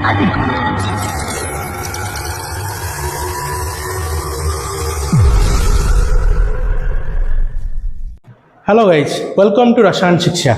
Hello guys, welcome to रसायन शिक्षा।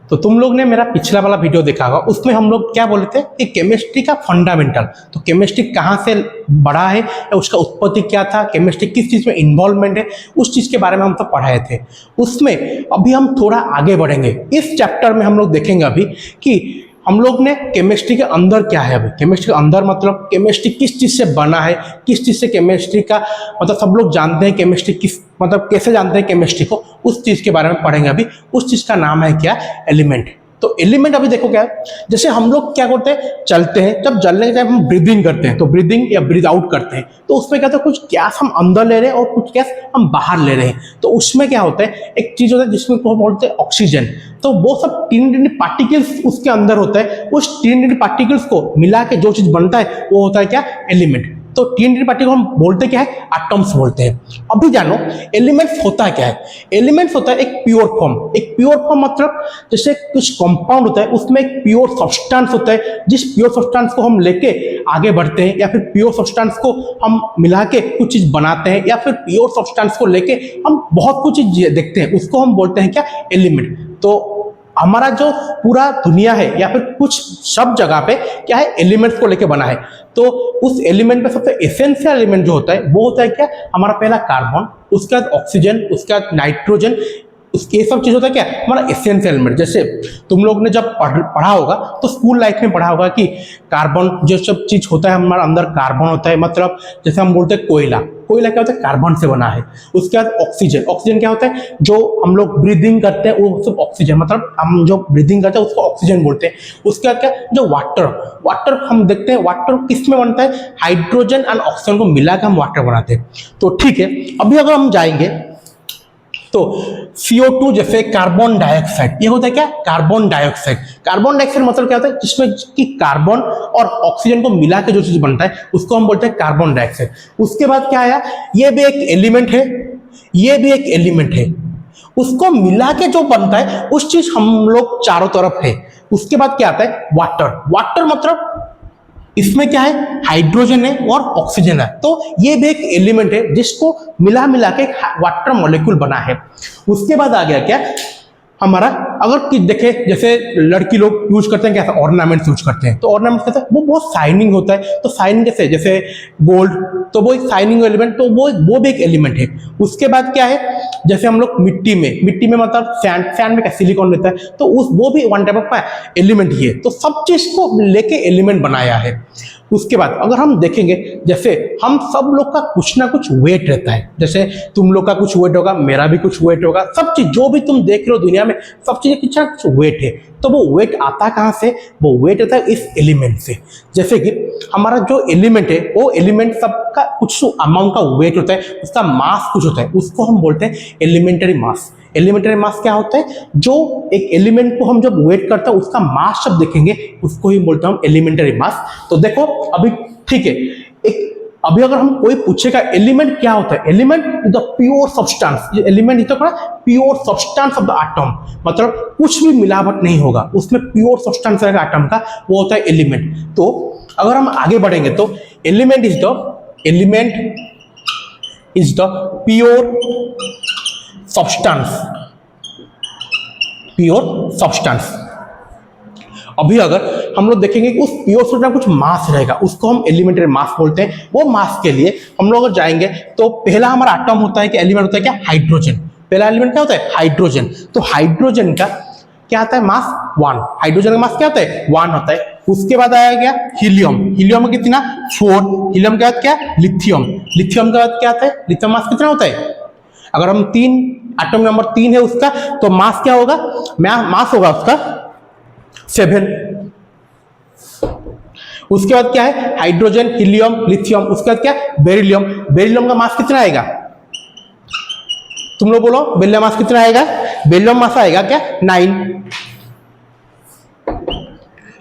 तो तुम लोग ने मेरा पिछला वाला वीडियो देखा होगा, उसमें हम लोग क्या बोले थे कि केमिस्ट्री का फंडामेंटल, तो केमिस्ट्री कहाँ से बढ़ा है या उसका उत्पत्ति क्या था, केमिस्ट्री किस चीज़ में इन्वॉल्वमेंट है, उस चीज़ के बारे में हम तो पढ़ाए थे। उसमें अभी हम थोड़ा आगे बढ़ेंगे। इस चैप्टर में हम लोग देखेंगे अभी कि हम लोग ने केमिस्ट्री के अंदर क्या है। अभी केमिस्ट्री के अंदर मतलब केमिस्ट्री किस चीज़ से बना है, किस चीज़ से केमिस्ट्री का मतलब सब लोग जानते हैं केमिस्ट्री किस मतलब कैसे जानते हैं केमिस्ट्री को, उस चीज़ के बारे में पढ़ेंगे अभी। उस चीज़ का नाम है क्या, एलिमेंट। तो एलिमेंट अभी देखो क्या है, जैसे हम लोग क्या करते हैं, चलते हैं, जब चलने के टाइम हम ब्रीदिंग करते हैं तो ब्रीदिंग या ब्रीद आउट करते हैं, तो उसमें क्या होता है, कुछ गैस हम अंदर ले रहे हैं और कुछ गैस हम बाहर ले रहे हैं। तो उसमें क्या होता है, एक चीज़ होता है जिसमें को बोलते हैं ऑक्सीजन। तो वो सब टीनी पार्टिकल्स उसके अंदर होता है। उस टीनी पार्टिकल्स को मिला के जो चीज़ बनता है वो होता है क्या, एलिमेंट। तो टीनी पार्टिकल हम बोलते क्या है, एटम्स बोलते हैं। अभी जानो एलिमेंट्स होता है क्या है। एलिमेंट्स होता है एक प्योर फॉर्म। एक प्योर फॉर्म मतलब जैसे कुछ कंपाउंड होता है, उसमें एक प्योर सब्सटेंस होता है, जिस प्योर सब्सटेंस को हम लेके आगे बढ़ते हैं, या फिर प्योर सब्सटेंस को हम मिला के कुछ चीज़ बनाते हैं, या फिर प्योर सब्सटेंस को लेके हम बहुत कुछ चीज़ देखते हैं, उसको हम बोलते हैं क्या, एलिमेंट। तो हमारा जो पूरा दुनिया है या फिर कुछ सब जगह पे क्या है, एलिमेंट्स को लेके बना है। तो उस एलिमेंट में सबसे एसेंशियल एलिमेंट जो होता है वो होता है क्या, हमारा पहला कार्बन, उसके बाद ऑक्सीजन, उसके बाद नाइट्रोजन, उसके ये सब चीज़ होता है क्या, हमारा एसेंशियल एलिमेंट। जैसे तुम लोग ने जब पढ़ा होगा तो स्कूल लाइफ में पढ़ा होगा कि कार्बन जो सब चीज़ होता है हमारा अंदर कार्बन होता है, मतलब जैसे हम बोलते हैं कोयला, कोयला क्या होता है, कार्बन से बना है। उसके बाद ऑक्सीजन, ऑक्सीजन क्या होता है, जो हम लोग ब्रीदिंग करते हैं वो सब ऑक्सीजन, मतलब हम जो ब्रीदिंग करते हैं उसको ऑक्सीजन बोलते हैं। उसके बाद क्या, जो वाटर, वाटर हम देखते हैं वाटर किस में बनता है, हाइड्रोजन एंड ऑक्सीजन को मिला के हम वाटर बनाते हैं। तो ठीक है, अभी अगर हम जाएंगे तो CO2 जैसे कार्बन डाइऑक्साइड, ये होता है क्या, कार्बन डाइऑक्साइड। कार्बन डाइऑक्साइड मतलब क्या होता है, जिसमें कि कार्बन और ऑक्सीजन को मिला के जो चीज बनता है उसको हम बोलते हैं कार्बन डाइऑक्साइड। उसके बाद क्या आया, ये भी एक एलिमेंट है, ये भी एक एलिमेंट है, उसको मिला के जो बनता है उस चीज हम लोग चारों तरफ है। उसके बाद क्या आता है, वाटर। वाटर मतलब इसमें क्या है, हाइड्रोजन है और ऑक्सीजन है। तो ये भी एक एलिमेंट है जिसको मिला मिला के वाटर मॉलिक्यूल बना है। उसके बाद आ गया क्या, हमारा अगर कि देखे जैसे लड़की लोग यूज करते हैं क्या, ऑर्नामेंट्स यूज करते हैं। तो ऑर्नामेंट्स कहते हैं वो बहुत शाइनिंग होता है। तो शाइनिंग कैसे, जैसे गोल्ड, तो वो एक शाइनिंग एलिमेंट, तो वो भी एक एलिमेंट है। उसके बाद क्या है, जैसे हम लोग मिट्टी में मतलब सैंड, सैंड में क्या सिलिकॉन रहता है, तो वो भी वन टाइप ऑफ एलिमेंट ही है। तो सब चीज को लेके एलिमेंट बनाया है। उसके बाद अगर हम देखेंगे, जैसे हम सब लोग का कुछ ना कुछ वेट रहता है, जैसे तुम लोग का कुछ वेट होगा, मेरा भी कुछ वेट होगा, सब चीज जो भी तुम देख रहे हो दुनिया में सब चीजें कुछ ना कुछ वेट है। तो वो वेट आता कहाँ से, वो वेट आता है इस एलिमेंट से। जैसे कि हमारा जो एलिमेंट है वो एलिमेंट सबका कुछ अमाउंट का वेट होता है, उसका मास कुछ होता है, उसको हम बोलते हैं एलिमेंटरी मास। एलिमेंटरी मास क्या होता है, जो एक एलिमेंट को हम जब वेट करते हैं उसका मास जब देखेंगे उसको ही बोलते हैं हम एलिमेंटरी मास। तो देखो अभी ठीक है, एक अभी अगर हम कोई पूछेगा एलिमेंट क्या होता है, element is the pure substance. ये element is the pure substance of the atom, मतलब कुछ भी मिलावट नहीं होगा, उसमें प्योर सब्सटेंस रहेगा एटम का, वो होता है एलिमेंट। तो अगर हम आगे बढ़ेंगे तो element is the pure substance. अभी अगर हम लोग देखेंगे कि उस प्योर सब्सटेंस में कुछ मास रहेगा, उसको हम एलिमेंटरी मास बोलते हैं। वो मास के लिए हम लोग अगर जाएंगे तो पहला हमारा एटम होता है कि एलिमेंट होता है क्या, हाइड्रोजन। पहला एलिमेंट क्या होता है, हाइड्रोजन। तो हाइड्रोजन का क्या आता है, मास 1। हाइड्रोजन का मास क्या होता है, 1 होता है। उसके बाद आया क्या, हीलियम। हीलियम में कितना, 4। हीलियम के बाद क्या, लिथियम। लिथियम के बाद क्या आता है, लिथियम मास कितना होता है, अगर हम एटम नंबर 3 है उसका, तो मास क्या होगा, मास होगा उसका 7। उसके बाद क्या है, हाइड्रोजन, हीलियम, लिथियम। उसके बाद क्या, बेरिलियम। बेरिलियम का मास कितना आएगा, तुम लोग बोलो बेरिलियम मास कितना आएगा, बेरिलियम मास आएगा क्या, 9।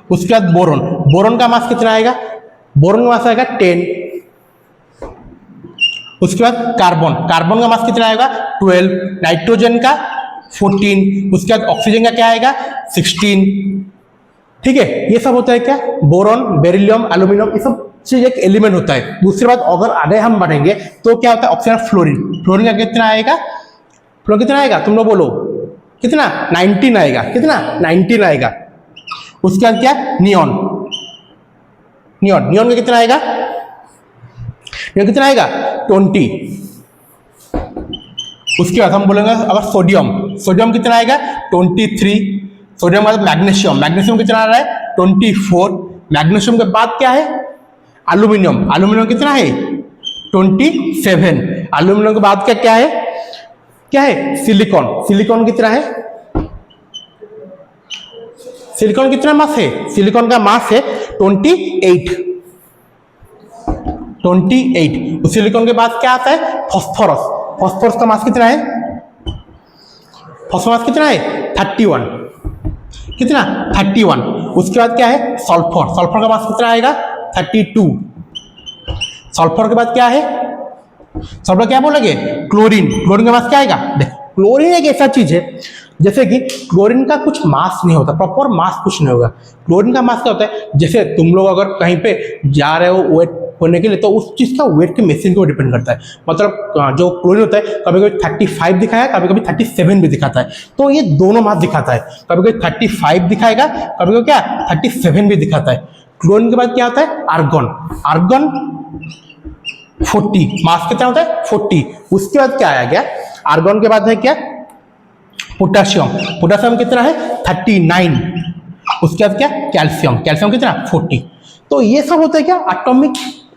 उसके बाद बोरोन। बोरोन का मास कितना आएगा, बोरोन का मास आएगा 10। उसके बाद कार्बन। कार्बन का मास कितना आएगा, 12। नाइट्रोजन का 14। उसके बाद ऑक्सीजन का क्या आएगा, 16। ठीक है, ये सब होता है क्या, बोरॉन, बेरिलियम, एल्यूमिनियम, ये सब चीज एक एलिमेंट होता है। दूसरी बात, अगर आगे हम बढ़ेंगे तो क्या होता है, ऑप्शन फ्लोरीन। फ्लोरीन का कितना आएगा, फ्लो कितना आएगा, तुम लोग बोलो कितना, 19 आएगा, कितना 19 आएगा। उसके बाद क्या, नियॉन, नियॉन, नियॉन का कितना आएगा, नियॉन कितना आएगा 20। उसके बाद हम बोलेंगे अगर सोडियम, सोडियम कितना आएगा 23। सोडियम के बाद मैग्नीशियम, मैग्नीशियम कितना आ रहा है 24। मैग्नीशियम के बाद क्या है, एल्यूमिनियम, एल्यूमिनियम कितना है 27। एल्यूमिनियम के बाद क्या है, क्या है सिलिकॉन, सिलिकॉन कितना है, सिलिकॉन कितना मास है, सिलिकॉन का मास है 28। उस सिलिकॉन के बाद क्या आता है, फास्फोरस, फास्फोरस का मास कितना है, फास्फोरस कितना है 31, कितना 31। उसके बाद क्या है, सल्फर, सल्फर का मास कितना आएगा 32। सल्फर के बाद क्या है, सल्फर क्या बोलेंगे, क्लोरीन, क्लोरीन का मास क्या आएगा, देखो क्लोरीन एक ऐसा चीज है जैसे कि क्लोरीन का कुछ मास नहीं होता, प्रॉपर मास कुछ नहीं होगा। क्लोरीन का मास क्या होता है, जैसे तुम लोग अगर कहीं पे जा रहे हो वेट होने के लिए, तो उस चीज का वेट के मशीन को डिपेंड करता है। मतलब जो क्लोरीन होता है कभी कभी 35 दिखाएगा, कभी कभी 37 भी दिखाता है। तो ये दोनों मास दिखाता है, कभी कभी 35 दिखाएगा, कभी कभी क्या 37 भी दिखाता है। क्लोरीन के बाद क्या होता है, आर्गन, आर्गन 40, मास कितना होता है 40। उसके बाद क्या आया गया, आर्गन के बाद है क्या, पोटेशियम, पोटेशियम कितना है 39। उसके बाद क्या, कैल्शियम, कैल्शियम कितना 40। तो ये सब होता है क्या, एटॉमिक,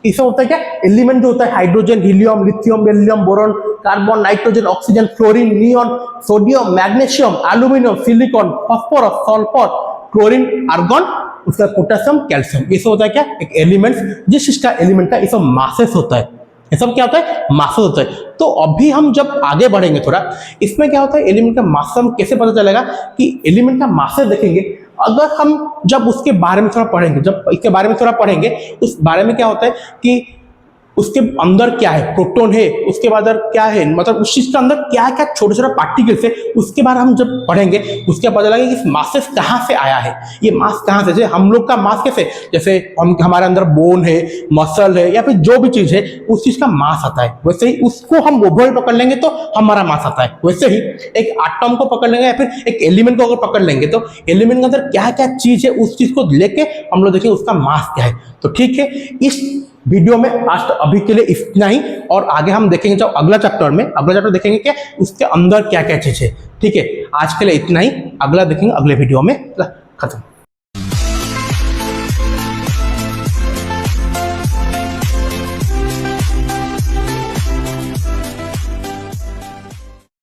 ये सब होता है क्या, एलिमेंट जो होता है, hydrogen, helium, lithium, beryllium, boron, carbon, nitrogen, oxygen, fluorine, neon, sodium, magnesium, aluminium, silicon, phosphorus, sulphur, chlorine, argon, उसका पोटेशियम, कैल्शियम, ये सब होता है क्या, एक एलिमेंट्स, जिस चीज का एलिमेंट का ये सब मासेस होता है, ये सब क्या होता है, मासेस होता है। तो अभी हम जब आगे बढ़ेंगे थोड़ा, इसमें क्या होता है, एलिमेंट का मास हम कैसे पता चलेगा कि एलिमेंट का मासेस देखेंगे, अगर हम जब उसके बारे में थोड़ा पढ़ेंगे, जब इसके बारे में थोड़ा पढ़ेंगे, उस बारे में क्या होता है कि उसके अंदर क्या है, प्रोटॉन है, उसके बाद क्या है, मतलब उस चीज के अंदर क्या क्या छोटे छोटे पार्टिकल्स है, उसके बारे में हम जब पढ़ेंगे उसके बाद पता लगेगा कि इस मासेस कहाँ से आया है, ये मास कहाँ से, जैसे हम लोग का मास कैसे, जैसे हम हमारे अंदर बोन है, मसल है, या फिर जो भी चीज है उस चीज का मास आता है, वैसे ही उसको हम ओवरऑल पकड़ लेंगे तो हमारा मास आता है। वैसे ही एक एटम को पकड़ लेंगे या फिर एक एलिमेंट को अगर पकड़ लेंगे तो एलिमेंट के अंदर क्या क्या चीज है उस चीज को लेके हम लोग देखेंगे उसका मास क्या है। तो ठीक है, इस वीडियो में आज अभी के लिए इतना ही, और आगे हम देखेंगे जब अगला चैप्टर में, अगला चैप्टर देखेंगे कि उसके अंदर क्या क्या चीज है। ठीक है, आज के लिए इतना ही, अगला देखेंगे अगले वीडियो में, खत्म।